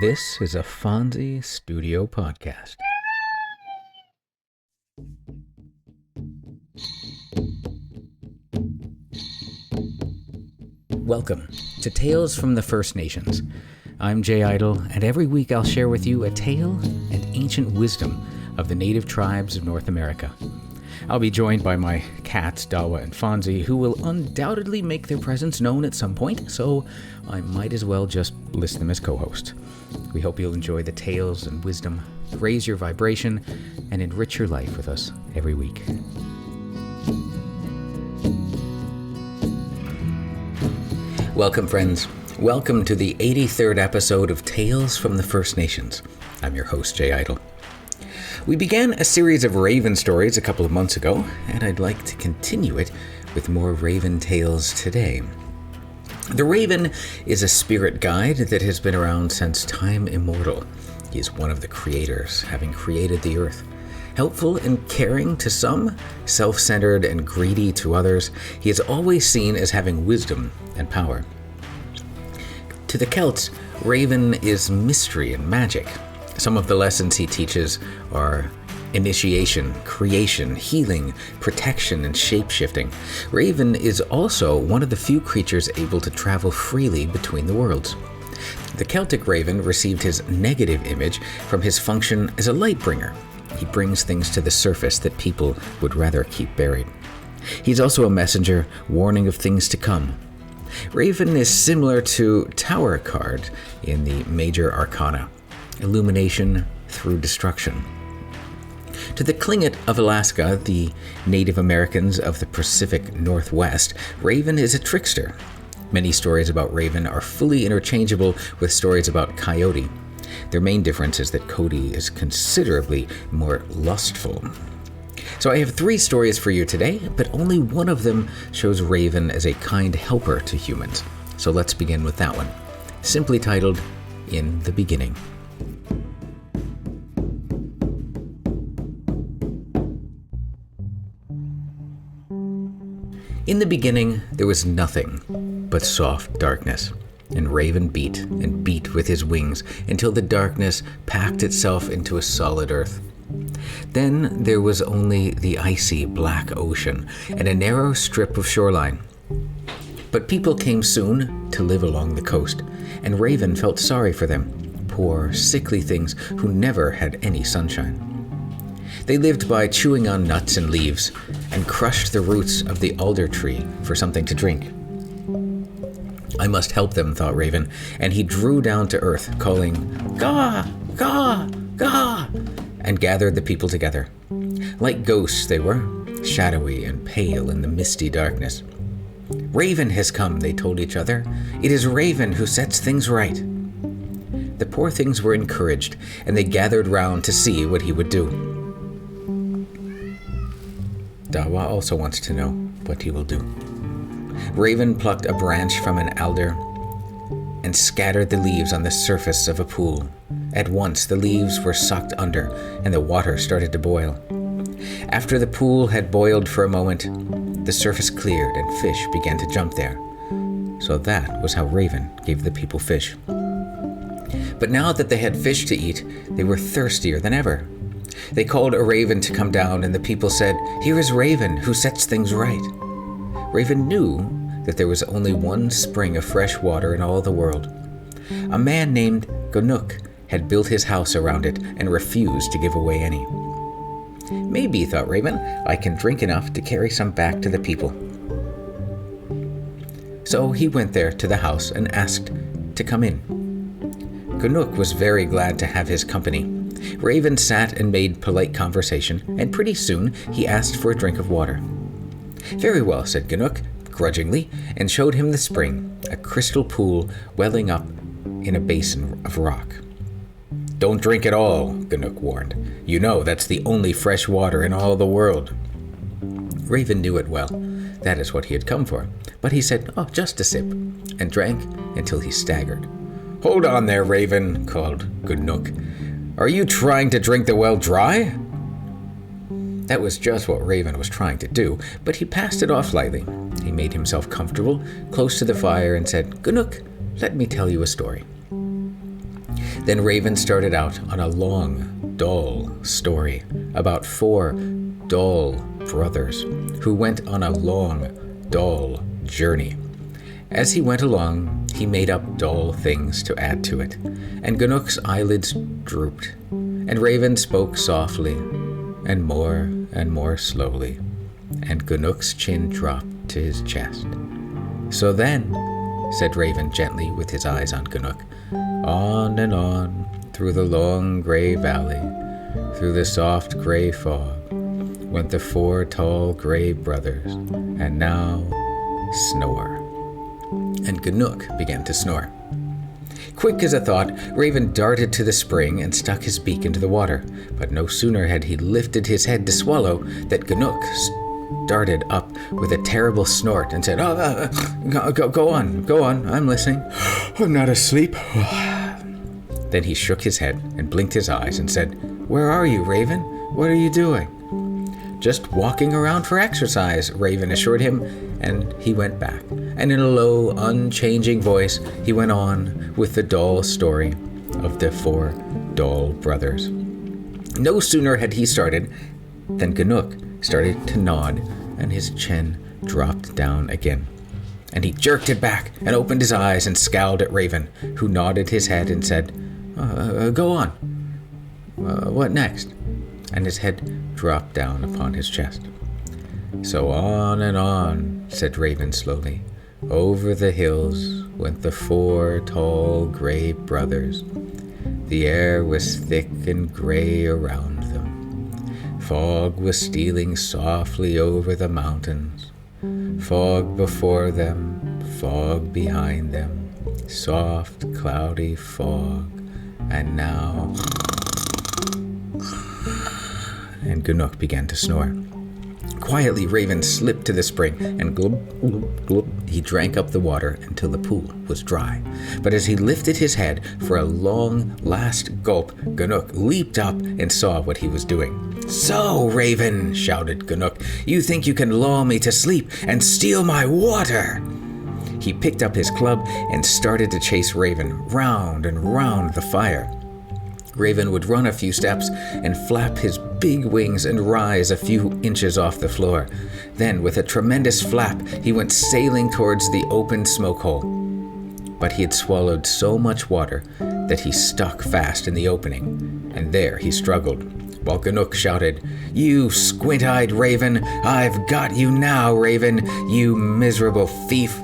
This is a Fonzie Studio podcast. Welcome to Tales from the First Nations. I'm Jay Idle, and every week I'll share with you a tale and ancient wisdom of the native tribes of North America. I'll be joined by my cats, Dawa and Fonzie, who will undoubtedly make their presence known at some point, so I might as well just list them as co-hosts. We hope you'll enjoy the tales and wisdom, raise your vibration, and enrich your life with us every week. Welcome, friends. Welcome to the 83rd episode of Tales from the First Nations. I'm your host, Jay Idle. We began a series of Raven stories a couple of months ago, and I'd like to continue it with more Raven tales today. The Raven is a spirit guide that has been around since time immemorial. He is one of the creators, having created the earth. Helpful and caring to some, self-centered and greedy to others, he is always seen as having wisdom and power. To the Celts, Raven is mystery and magic. Some of the lessons he teaches are initiation, creation, healing, protection, and shape-shifting. Raven is also one of the few creatures able to travel freely between the worlds. The Celtic Raven received his negative image from his function as a light bringer. He brings things to the surface that people would rather keep buried. He's also a messenger, warning of things to come. Raven is similar to Tower card in the Major Arcana. Illumination through destruction. To the Tlingit of Alaska, the Native Americans of the Pacific Northwest, Raven is a trickster. Many stories about Raven are fully interchangeable with stories about Coyote. Their main difference is that Coyote is considerably more lustful. So I have 3 stories for you today, but only one of them shows Raven as a kind helper to humans. So let's begin with that one, simply titled, In the Beginning. In the beginning, there was nothing but soft darkness, and Raven beat and beat with his wings until the darkness packed itself into a solid earth. Then there was only the icy black ocean and a narrow strip of shoreline. But people came soon to live along the coast, and Raven felt sorry for them, poor, sickly things who never had any sunshine. They lived by chewing on nuts and leaves and crushed the roots of the alder tree for something to drink. I must help them, thought Raven, and he drew down to earth, calling, "Gaw! Gaw! Gaw!" and gathered the people together. Like ghosts they were, shadowy and pale in the misty darkness. "Raven has come," they told each other. "It is Raven who sets things right." The poor things were encouraged, and they gathered round to see what he would do. Dawa also wants to know what he will do. Raven plucked a branch from an alder and scattered the leaves on the surface of a pool. At once the leaves were sucked under, and the water started to boil. After the pool had boiled for a moment, the surface cleared and fish began to jump there. So that was how Raven gave the people fish. But now that they had fish to eat, they were thirstier than ever. They called a raven to come down, and the people said, "Here is Raven, who sets things right." Raven knew that there was only one spring of fresh water in all the world. A man named Gunuk had built his house around it and refused to give away any. "Maybe," thought Raven, "I can drink enough to carry some back to the people." So he went there to the house and asked to come in. Gunuk was very glad to have his company. Raven sat and made polite conversation, and pretty soon he asked for a drink of water. "Very well," said Gunuk, grudgingly, and showed him the spring, a crystal pool welling up in a basin of rock. "Don't drink it all," Gunuk warned. "You know that's the only fresh water in all the world." Raven knew it well. That is what he had come for. But he said, "Oh, just a sip," and drank until he staggered. "Hold on there, Raven," called Gunuk. "Are you trying to drink the well dry?" That was just what Raven was trying to do, but he passed it off lightly. He made himself comfortable, close to the fire, and said, "Gunuk, let me tell you a story." Then Raven started out on a long, dull story about 4 dull brothers who went on a long, dull journey. As he went along, he made up dull things to add to it, and Ganuk's eyelids drooped, and Raven spoke softly and more slowly, and Ganuk's chin dropped to his chest. "So then," said Raven gently with his eyes on Ganuk, "on and on, through the long grey valley, through the soft grey fog, went the 4 tall grey brothers, and now snore." And Ganuk began to snore. Quick as a thought, Raven darted to the spring and stuck his beak into the water, but no sooner had he lifted his head to swallow that Ganuk started up with a terrible snort and said, Go on, I'm listening. I'm not asleep." Then he shook his head and blinked his eyes and said, "Where are you, Raven? What are you doing?" "Just walking around for exercise," Raven assured him, and he went back. And in a low, unchanging voice, he went on with the dull story of the 4 dull brothers. No sooner had he started than Ganuk started to nod, and his chin dropped down again. And he jerked it back and opened his eyes and scowled at Raven, who nodded his head and said, "Go on. What next?" And his head dropped down upon his chest. "So on and on," said Raven slowly. "Over the hills went the 4 tall grey brothers. The air was thick and grey around them. Fog was stealing softly over the mountains. Fog before them, fog behind them, soft, cloudy fog. And now..." And Ganuk began to snore. Quietly, Raven slipped to the spring, and glub, glub, glub, he drank up the water until the pool was dry. But as he lifted his head for a long last gulp, Ganuk leaped up and saw what he was doing. "So, Raven," shouted Ganuk, "you think you can lull me to sleep and steal my water?" He picked up his club and started to chase Raven round and round the fire. Raven would run a few steps and flap his big wings and rise a few inches off the floor. Then, with a tremendous flap, he went sailing towards the open smoke hole. But he had swallowed so much water that he stuck fast in the opening, and there he struggled, while Ganuk shouted, "You squint-eyed Raven! I've got you now, Raven, you miserable thief!"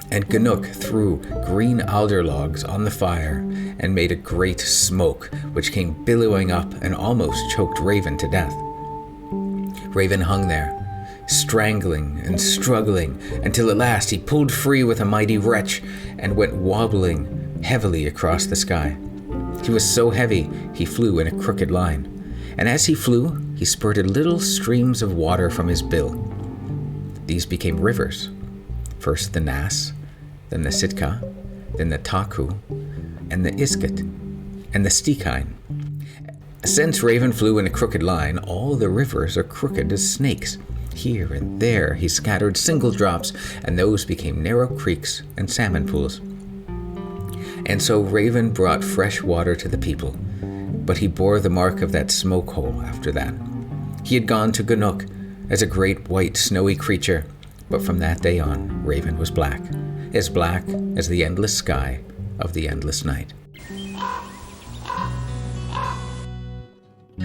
And Ganuk threw green alder logs on the fire and made a great smoke, which came billowing up and almost choked Raven to death. Raven hung there, strangling and struggling, until at last he pulled free with a mighty retch and went wobbling heavily across the sky. He was so heavy he flew in a crooked line, and as he flew, he spurted little streams of water from his bill. These became rivers, first the Nass, then the Sitka, then the Taku, and the Iskut, and the Stikine. Since Raven flew in a crooked line, all the rivers are crooked as snakes. Here and there he scattered single drops, and those became narrow creeks and salmon pools. And so Raven brought fresh water to the people, but he bore the mark of that smoke hole after that. He had gone to Ganuk as a great white snowy creature, but from that day on, Raven was black as the endless sky of the endless night.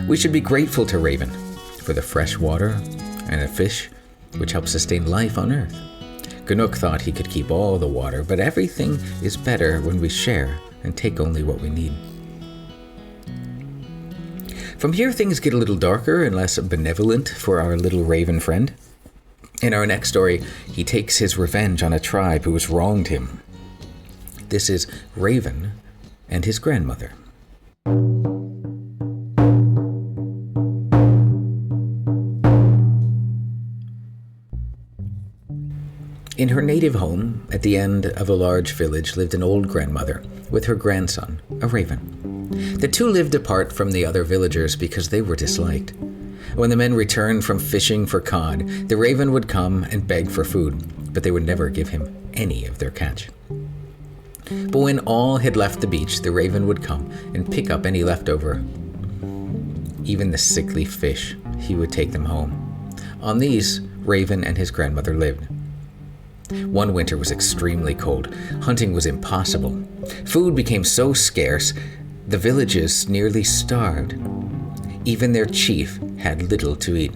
We should be grateful to Raven for the fresh water and the fish which help sustain life on Earth. Ganuk thought he could keep all the water, but everything is better when we share and take only what we need. From here, things get a little darker and less benevolent for our little raven friend. In our next story, he takes his revenge on a tribe who has wronged him. This is Raven and his grandmother. In her native home, at the end of a large village, lived an old grandmother with her grandson, a raven. The two lived apart from the other villagers because they were disliked. When the men returned from fishing for cod, the raven would come and beg for food, but they would never give him any of their catch. But when all had left the beach, the raven would come and pick up any leftover. Even the sickly fish, he would take them home. On these, Raven and his grandmother lived. One winter was extremely cold. Hunting was impossible. Food became so scarce, the villages nearly starved. Even their chief had little to eat.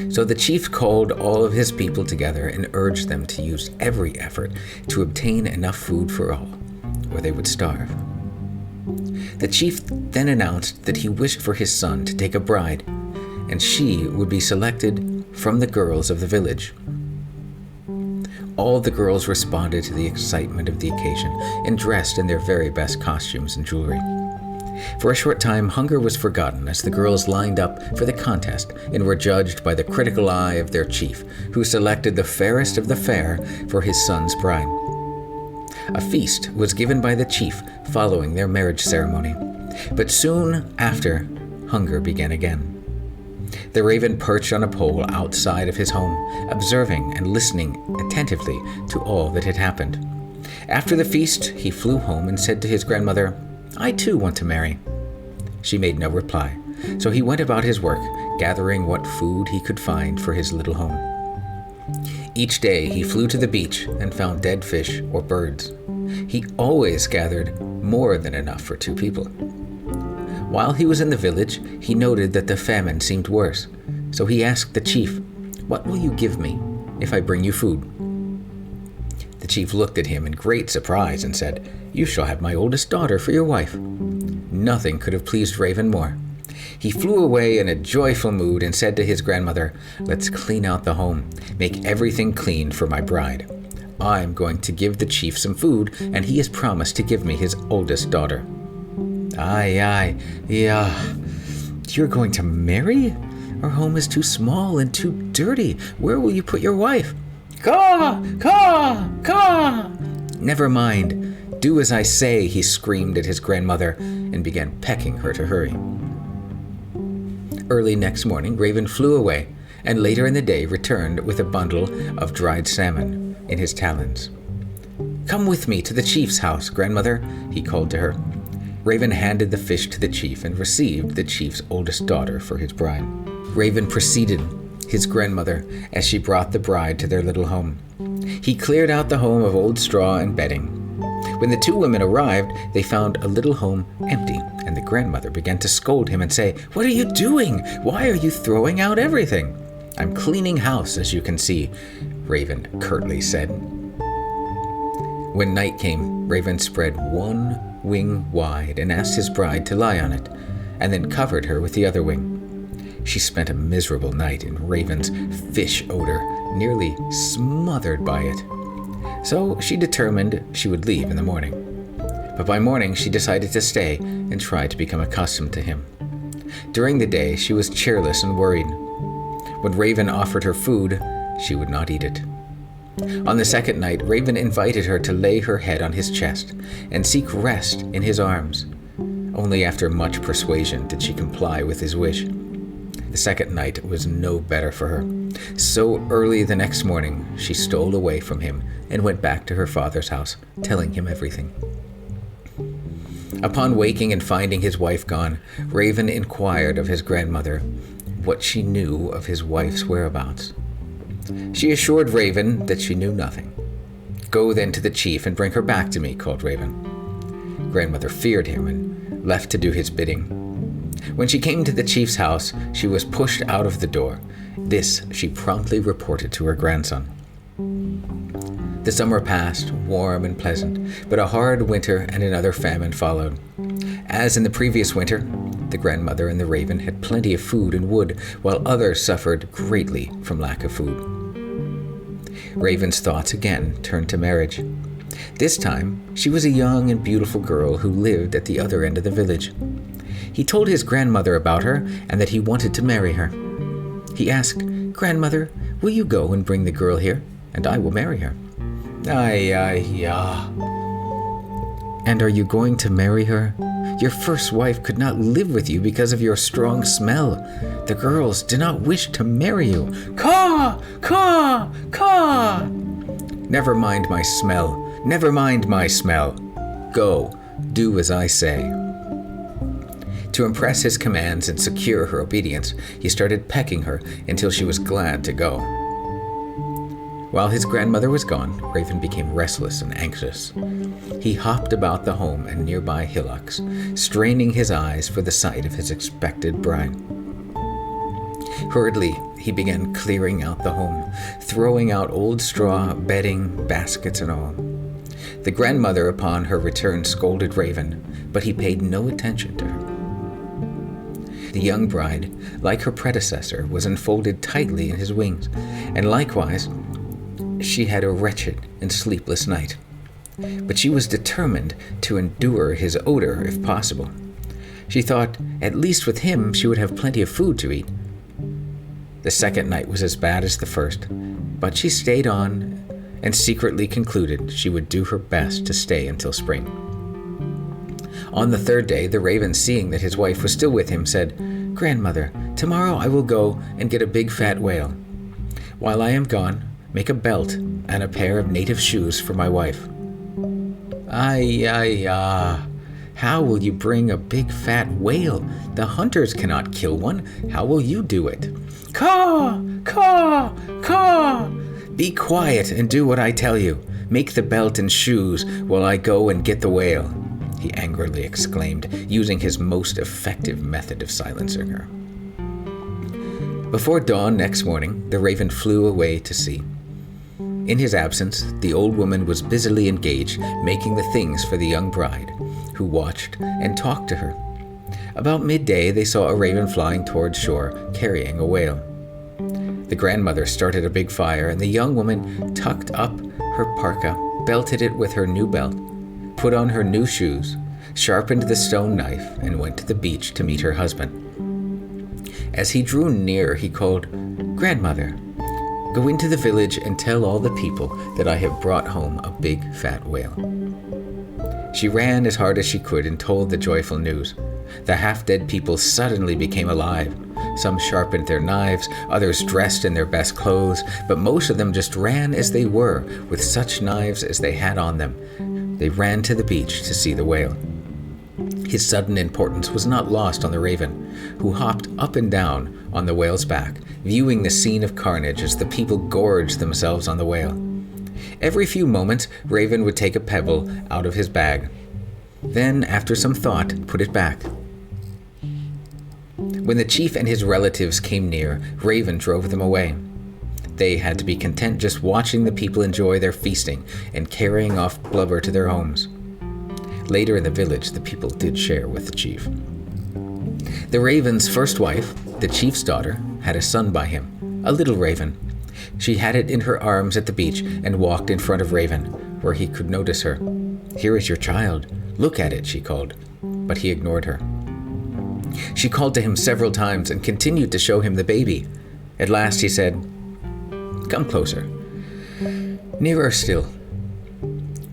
So the chief called all of his people together and urged them to use every effort to obtain enough food for all, or they would starve. The chief then announced that he wished for his son to take a bride, and she would be selected from the girls of the village. All the girls responded to the excitement of the occasion and dressed in their very best costumes and jewelry. For a short time, hunger was forgotten as the girls lined up for the contest and were judged by the critical eye of their chief, who selected the fairest of the fair for his son's bride. A feast was given by the chief following their marriage ceremony, but soon after, hunger began again. The raven perched on a pole outside of his home, observing and listening attentively to all that had happened. After the feast, he flew home and said to his grandmother, "I too want to marry." She made no reply, so he went about his work, gathering what food he could find for his little home. Each day he flew to the beach and found dead fish or birds. He always gathered more than enough for 2 people. While he was in the village, he noted that the famine seemed worse, so he asked the chief, "What will you give me if I bring you food?" The chief looked at him in great surprise and said, "You shall have my oldest daughter for your wife." Nothing could have pleased Raven more. He flew away in a joyful mood and said to his grandmother, "Let's clean out the home, make everything clean for my bride. I'm going to give the chief some food, and he has promised to give me his oldest daughter." Yeah. You're going to marry? Our home is too small and too dirty. Where will you put your wife? Caw! Never mind. Do as I say, he screamed at his grandmother and began pecking her to hurry. Early next morning, Raven flew away, and later in the day returned with a bundle of dried salmon in his talons. "Come with me to the chief's house, grandmother," he called to her. Raven handed the fish to the chief and received the chief's oldest daughter for his bride. Raven preceded his grandmother as she brought the bride to their little home. He cleared out the home of old straw and bedding. When the 2 women arrived, they found a little home empty, and the grandmother began to scold him and say, "What are you doing? Why are you throwing out everything?" "I'm cleaning house, as you can see," Raven curtly said. When night came, Raven spread one wing wide and asked his bride to lie on it, and then covered her with the other wing. She spent a miserable night in Raven's fish odor, nearly smothered by it. So she determined she would leave in the morning. But by morning she decided to stay and try to become accustomed to him. During the day she was cheerless and worried. When Raven offered her food, she would not eat it. On the second night, Raven invited her to lay her head on his chest and seek rest in his arms. Only after much persuasion did she comply with his wish. The second night was no better for her. So early the next morning, she stole away from him and went back to her father's house, telling him everything. Upon waking and finding his wife gone, Raven inquired of his grandmother what she knew of his wife's whereabouts. She assured Raven that she knew nothing. "Go then to the chief and bring her back to me," called Raven. Grandmother feared him and left to do his bidding. When she came to the chief's house, she was pushed out of the door. This she promptly reported to her grandson. The summer passed, warm and pleasant, but a hard winter and another famine followed. As in the previous winter, the grandmother and the raven had plenty of food and wood, while others suffered greatly from lack of food. Raven's thoughts again turned to marriage. This time, she was a young and beautiful girl who lived at the other end of the village. He told his grandmother about her and that he wanted to marry her. He asked, "Grandmother, will you go and bring the girl here, and I will marry her?" Yeah. "And are you going to marry her? Your first wife could not live with you because of your strong smell. The girls do not wish to marry you." Caw! "Never mind my smell. Never mind my smell. Go, do as I say." To impress his commands and secure her obedience, he started pecking her until she was glad to go. While his grandmother was gone, Raven became restless and anxious. He hopped about the home and nearby hillocks, straining his eyes for the sight of his expected bride. Hurriedly, he began clearing out the home, throwing out old straw, bedding, baskets, and all. The grandmother, upon her return, scolded Raven, but he paid no attention to her. The young bride, like her predecessor, was enfolded tightly in his wings, and likewise, she had a wretched and sleepless night. But she was determined to endure his odor if possible. She thought, at least with him, she would have plenty of food to eat. The second night was as bad as the first, but she stayed on and secretly concluded she would do her best to stay until spring. On the third day, the raven, seeing that his wife was still with him, said, "Grandmother, tomorrow I will go and get a big fat whale. While I am gone, make a belt and a pair of native shoes for my wife." How will you bring a big fat whale? The hunters cannot kill one. How will you do it?" "Caw! Caw! Caw! Be quiet and do what I tell you. Make the belt and shoes while I go and get the whale," he angrily exclaimed, using his most effective method of silencing her. Before dawn next morning, the raven flew away to sea. In his absence, the old woman was busily engaged making the things for the young bride, who watched and talked to her. About midday, they saw a raven flying towards shore, carrying a whale. The grandmother started a big fire, and the young woman tucked up her parka, belted it with her new belt, put on her new shoes, sharpened the stone knife, and went to the beach to meet her husband. As he drew near, he called, "Grandmother, go into the village and tell all the people that I have brought home a big fat whale." She ran as hard as she could and told the joyful news. The half-dead people suddenly became alive. Some sharpened their knives, others dressed in their best clothes, but most of them just ran as they were, with such knives as they had on them. They ran to the beach to see the whale. His sudden importance was not lost on the raven, who hopped up and down on the whale's back, viewing the scene of carnage as the people gorged themselves on the whale. Every few moments, Raven would take a pebble out of his bag. Then, after some thought, put it back. When the chief and his relatives came near, Raven drove them away. They had to be content just watching the people enjoy their feasting and carrying off blubber to their homes. Later in the village, the people did share with the chief. The raven's first wife, the chief's daughter, had a son by him, a little raven. She had it in her arms at the beach and walked in front of Raven, where he could notice her. "Here is your child. Look at it," she called, but he ignored her. She called to him several times and continued to show him the baby. At last he said, "Come closer. Nearer still."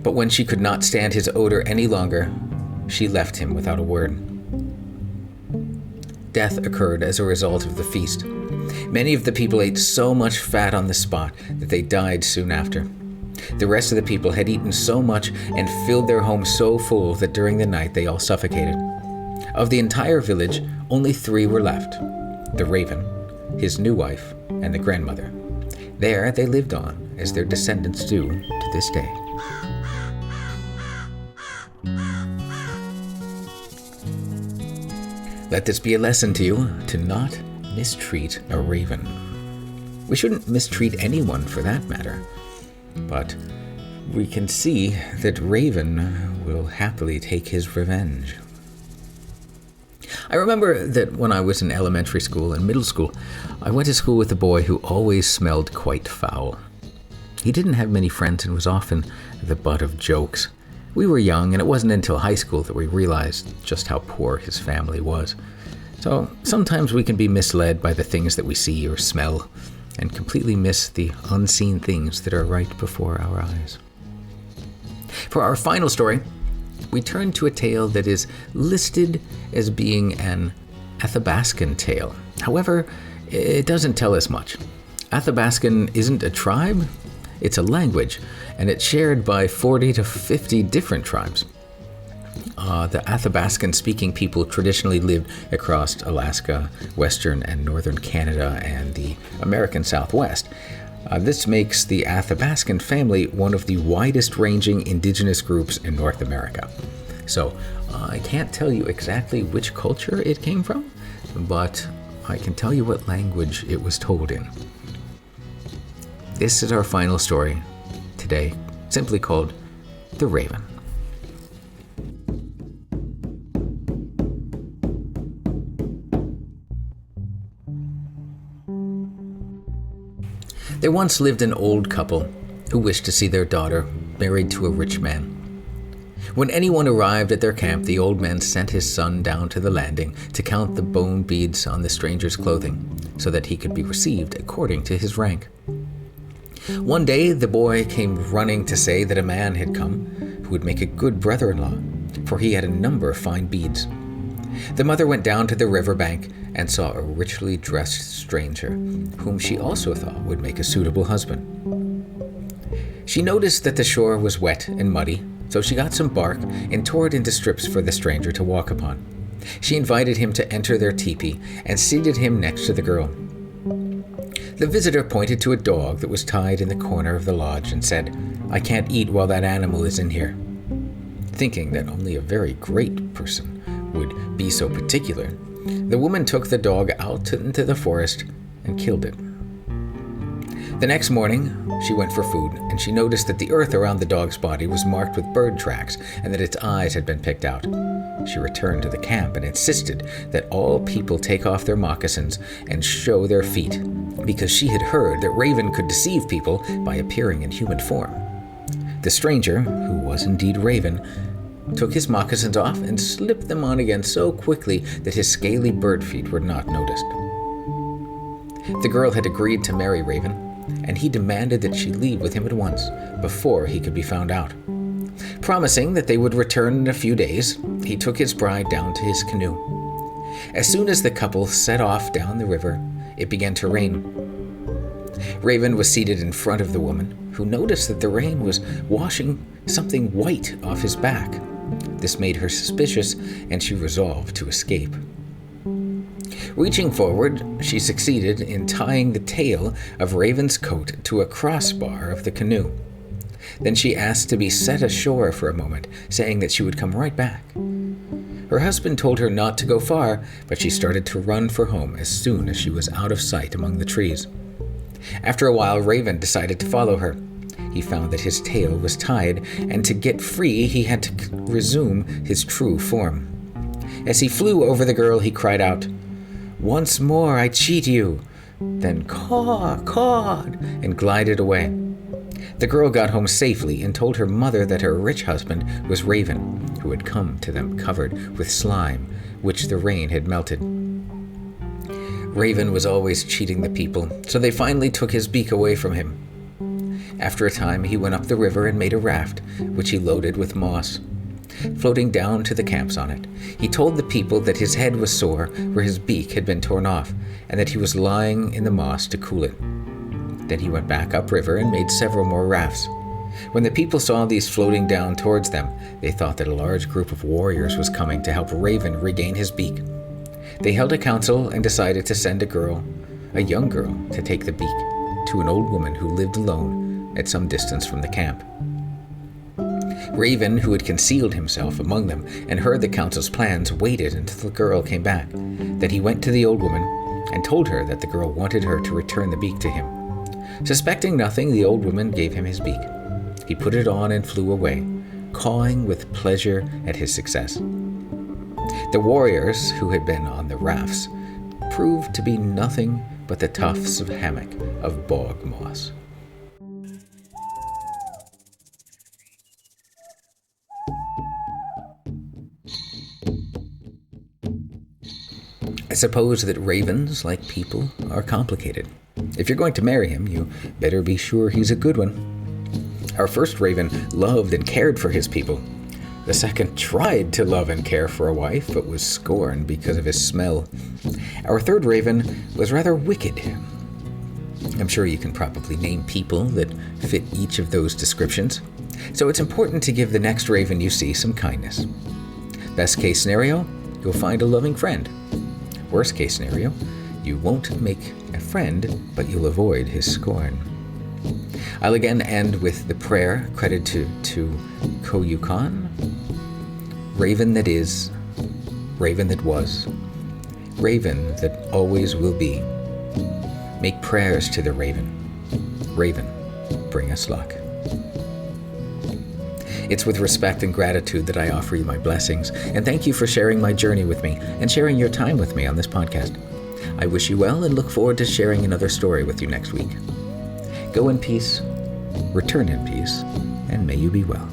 But when she could not stand his odor any longer, she left him without a word. Death occurred as a result of the feast. Many of the people ate so much fat on the spot that they died soon after. The rest of the people had eaten so much and filled their homes so full that during the night they all suffocated. Of the entire village, only 3 were left: the raven, his new wife, and the grandmother. There they lived on, as their descendants do to this day. Let this be a lesson to you to not mistreat a raven. We shouldn't mistreat anyone for that matter, but we can see that Raven will happily take his revenge. I remember that when I was in elementary school and middle school, I went to school with a boy who always smelled quite foul. He didn't have many friends and was often the butt of jokes. We were young, and it wasn't until high school that we realized just how poor his family was. So sometimes we can be misled by the things that we see or smell and completely miss the unseen things that are right before our eyes. For our final story, we turn to a tale that is listed as being an Athabascan tale. However, it doesn't tell us much. Athabascan isn't a tribe, It's a language, and it's shared by 40 to 50 different tribes. The Athabascan-speaking people traditionally lived across Alaska, western and northern Canada, and the American Southwest. This makes the Athabascan family one of the widest-ranging indigenous groups in North America. So, I can't tell you exactly which culture it came from, but I can tell you what language it was told in. This is our final story today, simply called The Raven. There once lived an old couple who wished to see their daughter married to a rich man. When anyone arrived at their camp, the old man sent his son down to the landing to count the bone beads on the stranger's clothing so that he could be received according to his rank. One day, the boy came running to say that a man had come who would make a good brother-in-law, for he had a number of fine beads. The mother went down to the riverbank and saw a richly dressed stranger, whom she also thought would make a suitable husband. She noticed that the shore was wet and muddy, so she got some bark and tore it into strips for the stranger to walk upon. She invited him to enter their teepee and seated him next to the girl. The visitor pointed to a dog that was tied in the corner of the lodge and said, "I can't eat while that animal is in here." Thinking that only a very great person would be so particular, the woman took the dog out into the forest and killed it. The next morning, she went for food, and she noticed that the earth around the dog's body was marked with bird tracks and that its eyes had been picked out. She returned to the camp and insisted that all people take off their moccasins and show their feet, because she had heard that Raven could deceive people by appearing in human form. The stranger, who was indeed Raven, took his moccasins off and slipped them on again so quickly that his scaly bird feet were not noticed. The girl had agreed to marry Raven, and he demanded that she leave with him at once, before he could be found out. Promising that they would return in a few days, he took his bride down to his canoe. As soon as the couple set off down the river, it began to rain. Raven was seated in front of the woman, who noticed that the rain was washing something white off his back. This made her suspicious, and she resolved to escape. Reaching forward, she succeeded in tying the tail of Raven's coat to a crossbar of the canoe. Then she asked to be set ashore for a moment, saying that she would come right back. Her husband told her not to go far, but she started to run for home as soon as she was out of sight among the trees. After a while, Raven decided to follow her. He found that his tail was tied, and to get free, he had to resume his true form. As he flew over the girl, he cried out, "Once more I cheat you!" Then cawed, and glided away. The girl got home safely and told her mother that her rich husband was Raven, who had come to them covered with slime, which the rain had melted. Raven was always cheating the people, so they finally took his beak away from him. After a time, he went up the river and made a raft, which he loaded with moss. Floating down to the camps on it, he told the people that his head was sore where his beak had been torn off, and that he was lying in the moss to cool it. Then he went back upriver and made several more rafts. When the people saw these floating down towards them, they thought that a large group of warriors was coming to help Raven regain his beak. They held a council and decided to send a young girl, to take the beak to an old woman who lived alone at some distance from the camp. Raven, who had concealed himself among them and heard the council's plans, waited until the girl came back. Then he went to the old woman and told her that the girl wanted her to return the beak to him. Suspecting nothing, the old woman gave him his beak. He put it on and flew away, cawing with pleasure at his success. The warriors who had been on the rafts proved to be nothing but the tufts of hammock of bog moss. I suppose that ravens, like people, are complicated. If you're going to marry him, you better be sure he's a good one. Our first raven loved and cared for his people. The second tried to love and care for a wife, but was scorned because of his smell. Our third raven was rather wicked. I'm sure you can probably name people that fit each of those descriptions, so it's important to give the next raven you see some kindness. Best case scenario, you'll find a loving friend. Worst case scenario, you won't make a friend, but you'll avoid his scorn. I'll again end with the prayer credited to Koyukon. Raven that is, raven that was, raven that always will be. Make prayers to the raven. Raven, bring us luck. It's with respect and gratitude that I offer you my blessings, and thank you for sharing my journey with me and sharing your time with me on this podcast. I wish you well and look forward to sharing another story with you next week. Go in peace, return in peace, and may you be well.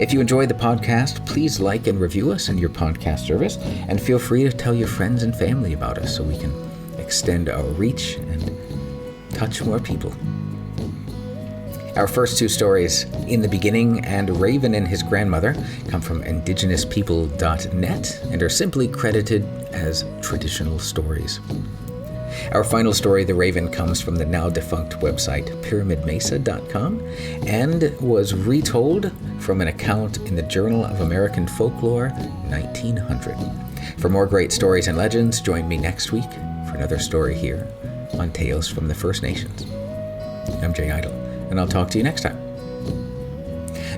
If you enjoyed the podcast, please like and review us in your podcast service, and feel free to tell your friends and family about us so we can extend our reach and touch more people. Our first two stories, In the Beginning and Raven and His Grandmother, come from indigenouspeople.net and are simply credited as traditional stories. Our final story, The Raven, comes from the now-defunct website pyramidmesa.com and was retold from an account in the Journal of American Folklore, 1900. For more great stories and legends, join me next week for another story here on Tales from the First Nations. I'm Jay Idle, and I'll talk to you next time.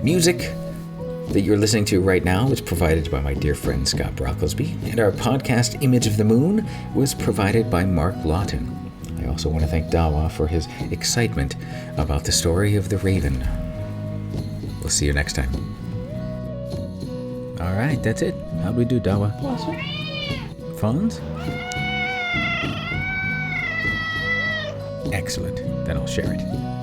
Music that you're listening to right now was provided by my dear friend Scott Brocklesby, and our podcast Image of the Moon was provided by Mark Lawton. I also want to thank Dawa for his excitement about the story of the Raven. We'll see you next time. All right, that's it. How'd we do, Dawa? Awesome. Phones? Excellent. Then I'll share it.